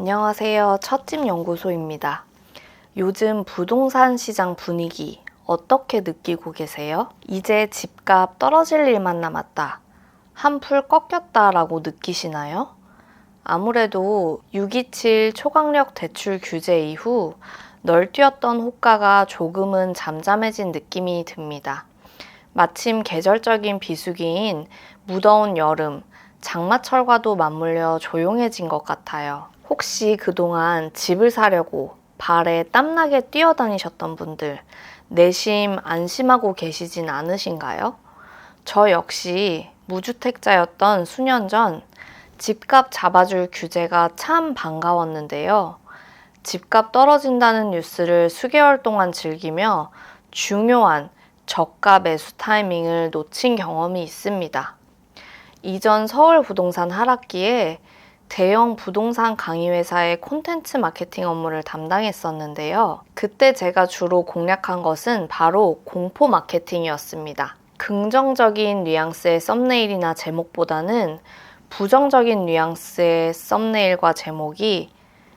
안녕하세요. 첫집 연구소입니다. 요즘 부동산 시장 분위기 어떻게 느끼고 계세요? 이제 집값 떨어질 일만 남았다. 한풀 꺾였다 라고 느끼시나요? 아무래도 6.27 초강력 대출 규제 이후 널뛰었던 호가가 조금은 잠잠해진 느낌이 듭니다. 마침 계절적인 비수기인 무더운 여름, 장마철과도 맞물려 조용해진 것 같아요. 혹시 그동안 집을 사려고 발에 땀나게 뛰어다니셨던 분들, 내심 안심하고 계시진 않으신가요? 저 역시 무주택자였던 수년 전 집값 잡아줄 규제가 참 반가웠는데요. 집값 떨어진다는 뉴스를 수개월 동안 즐기며 중요한 저가 매수 타이밍을 놓친 경험이 있습니다. 이전 서울 부동산 하락기에 대형 부동산 강의회사의 콘텐츠 마케팅 업무를 담당했었는데요. 그때 제가 주로 공략한 것은 바로 공포 마케팅이었습니다. 긍정적인 뉘앙스의 썸네일이나 제목보다는 부정적인 뉘앙스의 썸네일과 제목이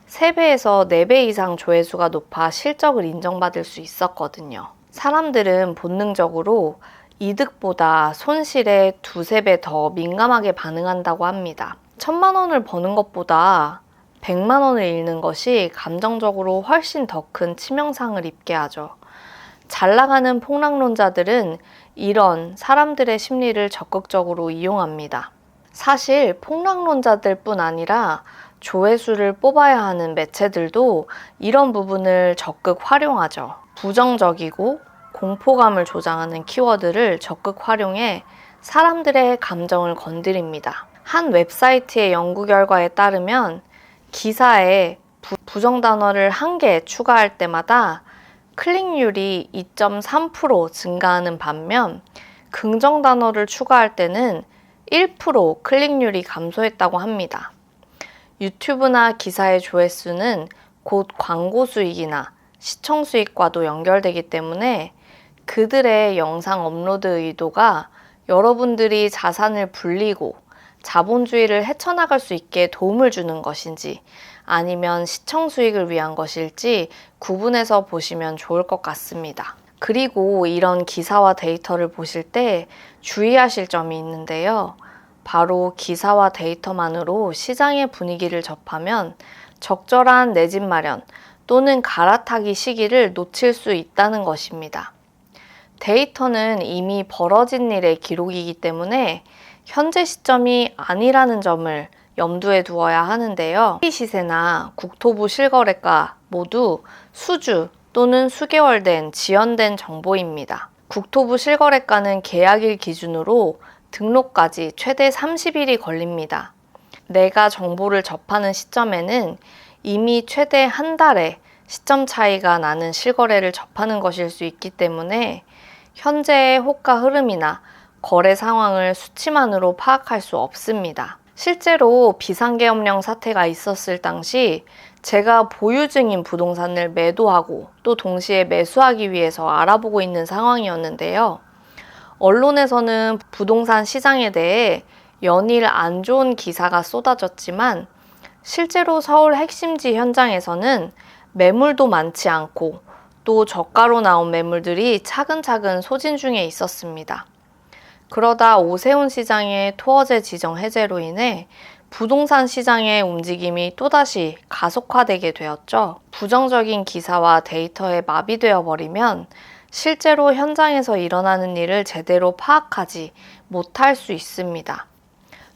3배에서 4배 이상 조회수가 높아 실적을 인정받을 수 있었거든요. 사람들은 본능적으로 이득보다 손실에 2~3배 더 민감하게 반응한다고 합니다. 1,000만 원을 버는 것보다 100만 원을 잃는 것이 감정적으로 훨씬 더 큰 치명상을 입게 하죠. 잘 나가는 폭락론자들은 이런 사람들의 심리를 적극적으로 이용합니다. 사실 폭락론자들 뿐 아니라 조회수를 뽑아야 하는 매체들도 이런 부분을 적극 활용하죠. 부정적이고 공포감을 조장하는 키워드를 적극 활용해 사람들의 감정을 건드립니다. 한 웹사이트의 연구 결과에 따르면 기사에 부정 단어를 1개 추가할 때마다 클릭률이 2.3% 증가하는 반면 긍정 단어를 추가할 때는 1% 클릭률이 감소했다고 합니다. 유튜브나 기사의 조회수는 곧 광고 수익이나 시청 수익과도 연결되기 때문에 그들의 영상 업로드 의도가 여러분들이 자산을 불리고 자본주의를 헤쳐나갈 수 있게 도움을 주는 것인지 아니면 시청 수익을 위한 것일지 구분해서 보시면 좋을 것 같습니다. 그리고 이런 기사와 데이터를 보실 때 주의하실 점이 있는데요. 바로 기사와 데이터만으로 시장의 분위기를 접하면 적절한 내 집 마련 또는 갈아타기 시기를 놓칠 수 있다는 것입니다. 데이터는 이미 벌어진 일의 기록이기 때문에 현재 시점이 아니라는 점을 염두에 두어야 하는데요. 시세나 국토부 실거래가 모두 수주 또는 수개월 된 지연된 정보입니다. 국토부 실거래가는 계약일 기준으로 등록까지 최대 30일이 걸립니다. 내가 정보를 접하는 시점에는 이미 최대 한 달의 시점 차이가 나는 실거래를 접하는 것일 수 있기 때문에 현재의 호가 흐름이나 거래 상황을 수치만으로 파악할 수 없습니다. 실제로 비상계엄령 사태가 있었을 당시 제가 보유 중인 부동산을 매도하고 또 동시에 매수하기 위해서 알아보고 있는 상황이었는데요. 언론에서는 부동산 시장에 대해 연일 안 좋은 기사가 쏟아졌지만 실제로 서울 핵심지 현장에서는 매물도 많지 않고 또 저가로 나온 매물들이 차근차근 소진 중에 있었습니다. 그러다 오세훈 시장의 토어제 지정 해제로 인해 부동산 시장의 움직임이 또다시 가속화되게 되었죠. 부정적인 기사와 데이터에 마비되어 버리면 실제로 현장에서 일어나는 일을 제대로 파악하지 못할 수 있습니다.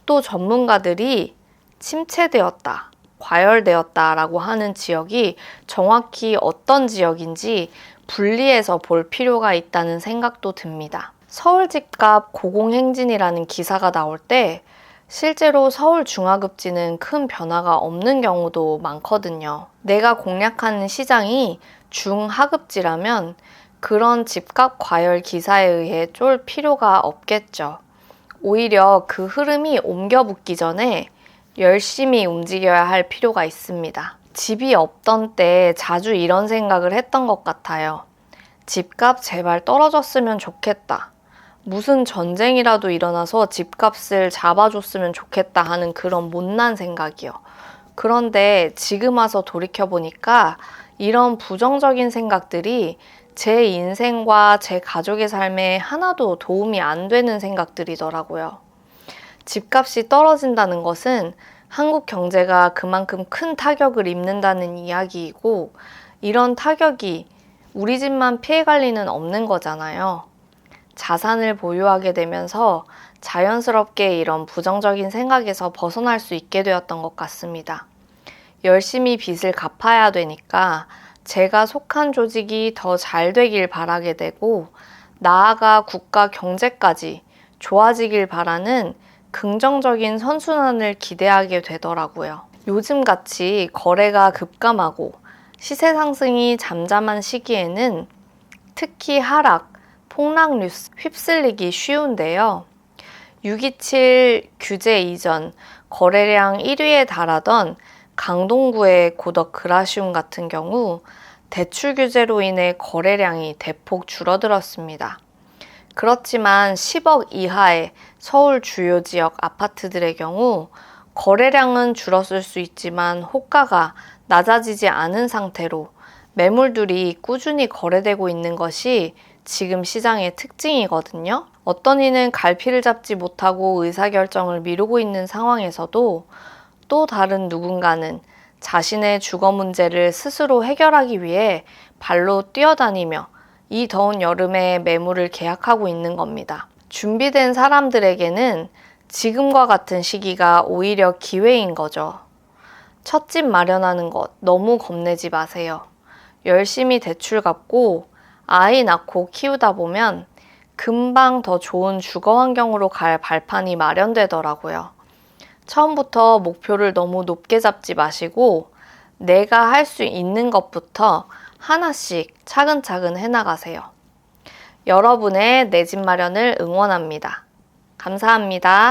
또 전문가들이 침체되었다, 과열되었다 라고 하는 지역이 정확히 어떤 지역인지 분리해서 볼 필요가 있다는 생각도 듭니다. 서울 집값 고공행진이라는 기사가 나올 때 실제로 서울 중하급지는 큰 변화가 없는 경우도 많거든요. 내가 공략하는 시장이 중하급지라면 그런 집값 과열 기사에 의해 쫄 필요가 없겠죠. 오히려 그 흐름이 옮겨 붙기 전에 열심히 움직여야 할 필요가 있습니다. 집이 없던 때 자주 이런 생각을 했던 것 같아요. 집값 제발 떨어졌으면 좋겠다. 무슨 전쟁이라도 일어나서 집값을 잡아줬으면 좋겠다 하는 그런 못난 생각이요. 그런데 지금 와서 돌이켜보니까 이런 부정적인 생각들이 제 인생과 제 가족의 삶에 하나도 도움이 안 되는 생각들이더라고요. 집값이 떨어진다는 것은 한국 경제가 그만큼 큰 타격을 입는다는 이야기이고, 이런 타격이 우리 집만 피해갈 리는 없는 거잖아요. 자산을 보유하게 되면서 자연스럽게 이런 부정적인 생각에서 벗어날 수 있게 되었던 것 같습니다. 열심히 빚을 갚아야 되니까 제가 속한 조직이 더 잘 되길 바라게 되고, 나아가 국가 경제까지 좋아지길 바라는 긍정적인 선순환을 기대하게 되더라고요. 요즘같이 거래가 급감하고 시세 상승이 잠잠한 시기에는 특히 하락, 폭락 뉴스 휩쓸리기 쉬운데요. 6.27 규제 이전 거래량 1위에 달하던 강동구의 고덕 그라시움 같은 경우 대출 규제로 인해 거래량이 대폭 줄어들었습니다. 그렇지만 10억 이하의 서울 주요 지역 아파트들의 경우 거래량은 줄었을 수 있지만 호가가 낮아지지 않은 상태로 매물들이 꾸준히 거래되고 있는 것이 지금 시장의 특징이거든요. 어떤 이는 갈피를 잡지 못하고 의사결정을 미루고 있는 상황에서도 또 다른 누군가는 자신의 주거 문제를 스스로 해결하기 위해 발로 뛰어다니며 이 더운 여름에 매물을 계약하고 있는 겁니다. 준비된 사람들에게는 지금과 같은 시기가 오히려 기회인 거죠. 첫 집 마련하는 것 너무 겁내지 마세요. 열심히 대출 갚고 아이 낳고 키우다 보면 금방 더 좋은 주거 환경으로 갈 발판이 마련되더라고요. 처음부터 목표를 너무 높게 잡지 마시고 내가 할 수 있는 것부터 하나씩 차근차근 해나가세요. 여러분의 내 집 마련을 응원합니다. 감사합니다.